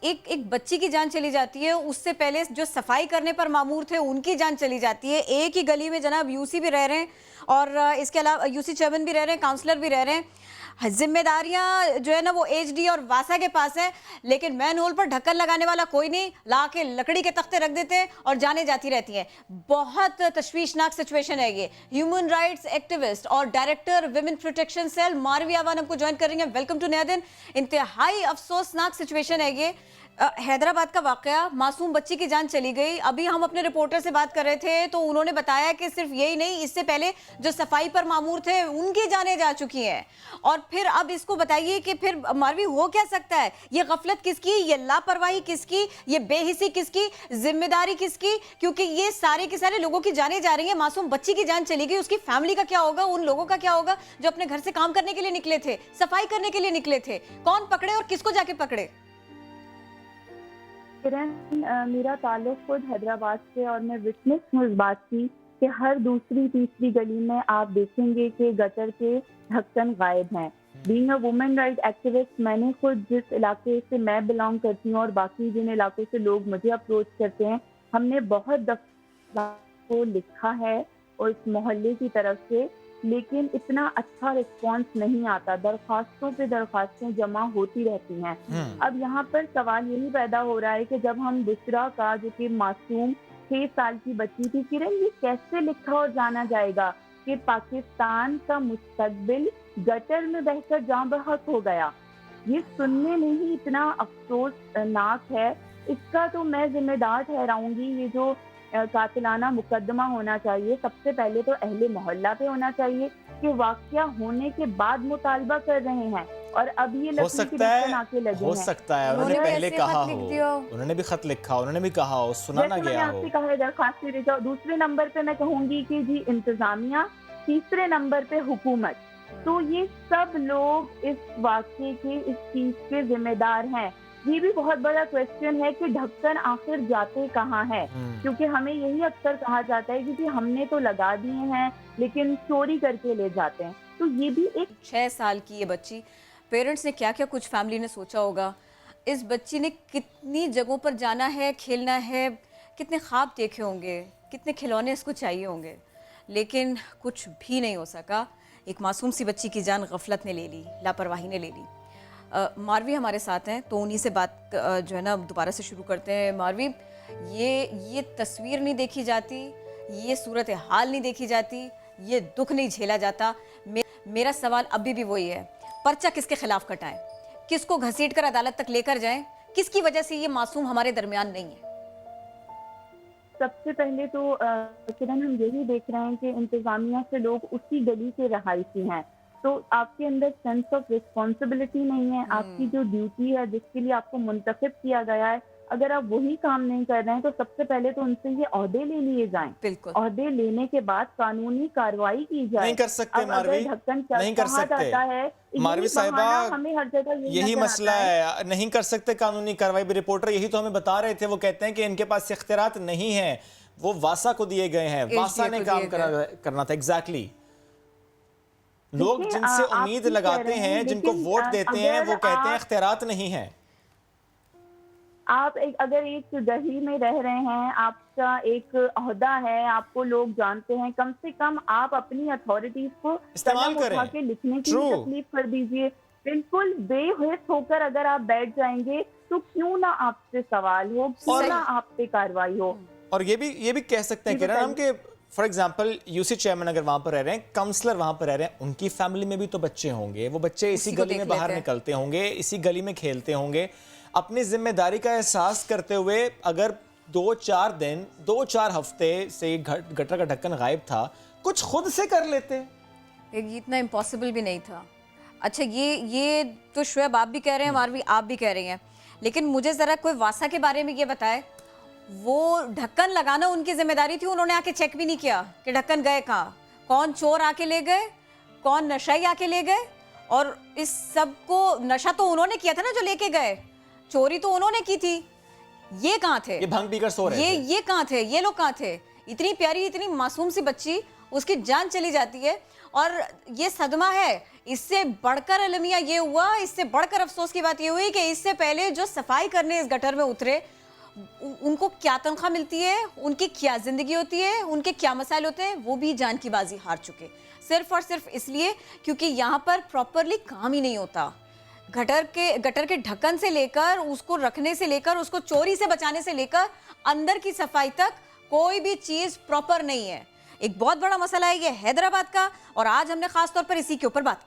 एक एक बच्ची की जान चली जाती है, उससे पहले जो सफाई करने पर मामूर थे उनकी जान चली जाती है। एक ही गली में जनाब यूसी भी रह रहे हैं और इसके अलावा यूसी चेयरमैन भी रह रहे हैं, काउंसलर भी रह रहे हैं। जिम्मेदारियां जो है ना वो एचडी और वासा के पास है, लेकिन मैन होल पर ढक्कन लगाने वाला कोई नहीं, ला के लकड़ी के तख्ते रख देते हैं और जाने जाती रहती हैं। बहुत तशवीशनाक सिचुएशन है ये। ह्यूमन राइट्स एक्टिविस्ट और डायरेक्टर विमेन प्रोटेक्शन सेल मारवी आवान हमको ज्वाइन कर रही हैं। वेलकम टू नया दिन। इंतहाई अफसोसनाक सिचुएशन है ये। हैदराबाद का वाकया, मासूम बच्ची की जान चली गई। अभी हम अपने रिपोर्टर से बात कर रहे थे तो उन्होंने बताया कि सिर्फ यही नहीं, इससे पहले जो सफाई पर मामूर थे उनकी जानें जा चुकी हैं। और फिर अब इसको बताइए कि फिर मारवी हो क्या सकता है? ये गफलत किसकी, ये लापरवाही किसकी, ये बेहिसी किसकी, जिम्मेदारी किसकी? क्योंकि ये सारे के सारे लोगों की जानें जा रही हैं। मासूम बच्ची की जान चली गई, उसकी फैमिली का क्या होगा, उन लोगों का क्या होगा जो अपने घर से काम करने के लिए निकले थे, सफाई करने के लिए निकले थे? कौन पकड़े और किसको जाके पकड़े? किरण, मेरा ताल्लुक खुद हैदराबाद से और मैं विटनेस हूँ इस बात की कि हर दूसरी तीसरी गली में आप देखेंगे कि गटर के ढक्कन गायब हैं। Being a women right activist, मैंने खुद जिस इलाके से मैं बिलोंग करती हूँ और बाकी जिन इलाकों से लोग मुझे अप्रोच करते हैं, हमने बहुत दफा को लिखा है और इस मोहल्ले की तरफ से, लेकिन इतना अच्छा रिस्पांस नहीं आता। दरखास्तों पे दरखास्तें जमा होती रहती हैं। अब यहाँ पर सवाल यही पैदा हो रहा है कि जब हम बुशरा का, जो कि मासूम 6 साल की बच्ची थी, किरण, ये कैसे लिखा और जाना जाएगा कि पाकिस्तान का मुस्तकबिल गटर में बहकर जाँ बहक हो गया? ये सुनने में ही इतना अफसोसनाक है। इसका तो मैं जिम्मेदार ठहराऊंगी, ये जो कातिलाना मुकदमा होना चाहिए, सबसे पहले तो अहले मोहल्ला पे होना चाहिए कि वाकया होने के बाद मुतालबा कर रहे हैं और अब ये हो सकता है उन्होंने पहले कहा हो, उन्होंने भी खत लिखा, उन्होंने भी कहा हो, सुना ना गया हो। आपसे कहा दरखास्त ले जाओ। दूसरे नंबर पे मैं कहूंगी कि जी इंतजामिया, तीसरे नंबर पे हुकूमत। तो ये सब लोग इस वाकये के, इस चीज के जिम्मेदार हैं। ये भी बहुत बड़ा क्वेश्चन है कि ढक्कन आखिर जाते कहाँ है, क्योंकि हमें यही अक्सर कहा जाता है कि हमने तो लगा दिए हैं लेकिन चोरी करके ले जाते हैं। तो ये भी एक 6 साल की ये बच्ची, पेरेंट्स ने क्या क्या कुछ फैमिली ने सोचा होगा। इस बच्ची ने कितनी जगहों पर जाना है, खेलना है, कितने ख्वाब देखे होंगे, कितने खिलौने इसको चाहिए होंगे, लेकिन कुछ भी नहीं हो सका। एक मासूम सी बच्ची की जान गफलत ने ले ली, लापरवाही ने ले ली। मारवी हमारे साथ हैं तो उन्हीं से बात जो है ना दोबारा से शुरू करते हैं। मारवी, ये तस्वीर नहीं देखी जाती, ये सूरत हाल नहीं देखी जाती, ये दुख नहीं झेला जाता। मेरा सवाल अभी भी वही है, पर्चा किसके खिलाफ कटाएं, किसको घसीट कर अदालत तक लेकर जाएं, किसकी वजह से ये मासूम हमारे दरमियान नहीं है? सबसे पहले तो किरण, हम यही देख रहे हैं कि इंतजामिया से लोग उसी गली के रहायशी हैं, तो आपके अंदर सेंस ऑफ रिस्पॉन्सिबिलिटी नहीं है। आपकी जो ड्यूटी है, जिसके लिए आपको मुंतखब किया गया है, अगर आप वही काम नहीं कर रहे हैं तो सबसे पहले तो उनसे ये ओहदे ले लिए जाएं। बिल्कुल। ओहदे लेने के बाद कानूनी कार्रवाई की जाए। नहीं कर सकते मारवी, नहीं कर सकते मारवी साहिबा, हमें हर जगह यही मसला है, नहीं कर सकते कानूनी कार्रवाई भी। रिपोर्टर यही तो हमें बता रहे थे, वो कहते हैं कि इनके पास इख्तियारात नहीं है, वो वासा को दिए गए हैं, वासा ने काम करना था। एग्जैक्टली, लोग जिनसे उम्मीद लगाते हैं, जिनको वोट देते हैं, वो कहते हैं इख्तियारात नहीं है। आप अगर एक गली में रह रहे हैं, आपका एक ओहदा है, आपको लोग जानते हैं, कम से कम आप अपनी अथॉरिटीज को इस्तेमाल करें, के लिखने की तकलीफ कर दीजिए। बिल्कुल बेहिस होकर अगर आप बैठ जाएंगे तो क्यों ना आपसे सवाल हो, क्यों ना आप पे कार्रवाई हो। और ये भी कह सकते हैं किरण हम कि फॉर एग्जाम्पल यूसी चेयरमैन अगर वहां पर रह रहे हैं, काउंसलर वहां पर रह रहे हैं, उनकी फैमिली में भी तो बच्चे होंगे, वो बच्चे इसी गली में बाहर निकलते होंगे, इसी गली में खेलते होंगे। अपनी जिम्मेदारी का एहसास करते हुए अगर 2-4 दिन, 2-4 हफ्ते से गटर का ढक्कन गायब था, कुछ खुद से कर लेते। इतना इम्पॉसिबल भी नहीं था। अच्छा, ये तो शुएब आप भी कह रहे हैं, मारवी आप भी कह रही हैं, लेकिन मुझे जरा कोई वासा के बारे में ये बताए। वो ढक्कन लगाना उनकी जिम्मेदारी थी, उन्होंने आके चेक भी नहीं किया कि ढक्कन गए कहाँ, कौन चोर आके ले गए, कौन नशाई आके ले गए। और इस सब को नशा तो उन्होंने किया था ना जो लेके गए, चोरी तो उन्होंने की थी। ये कहाँ थे? ये भंग पीकर सो रहे थे। ये कहाँ थे? ये लोग कहाँ थे? इतनी प्यारी, इतनी मासूम सी बच्ची, उसकी जान चली जाती है। और ये सदमा है, इससे बढ़कर अलमिया ये हुआ, इससे बढ़कर अफसोस की बात ये हुई कि इससे पहले जो सफाई करने इस गटर में उतरे, उनको क्या तनख्वाह मिलती है, उनकी क्या जिंदगी होती है, उनके क्या मसाइल होते हैं, वो भी जान की बाजी हार चुके, सिर्फ और सिर्फ इसलिए क्योंकि यहाँ पर प्रॉपरली काम ही नहीं होता। गटर के ढक्कन से लेकर उसको रखने से लेकर उसको चोरी से बचाने से लेकर अंदर की सफाई तक कोई भी चीज प्रॉपर नहीं है। एक बहुत बड़ा मसला है ये हैदराबाद का, और आज हमने खास तौर पर इसी के ऊपर बात की।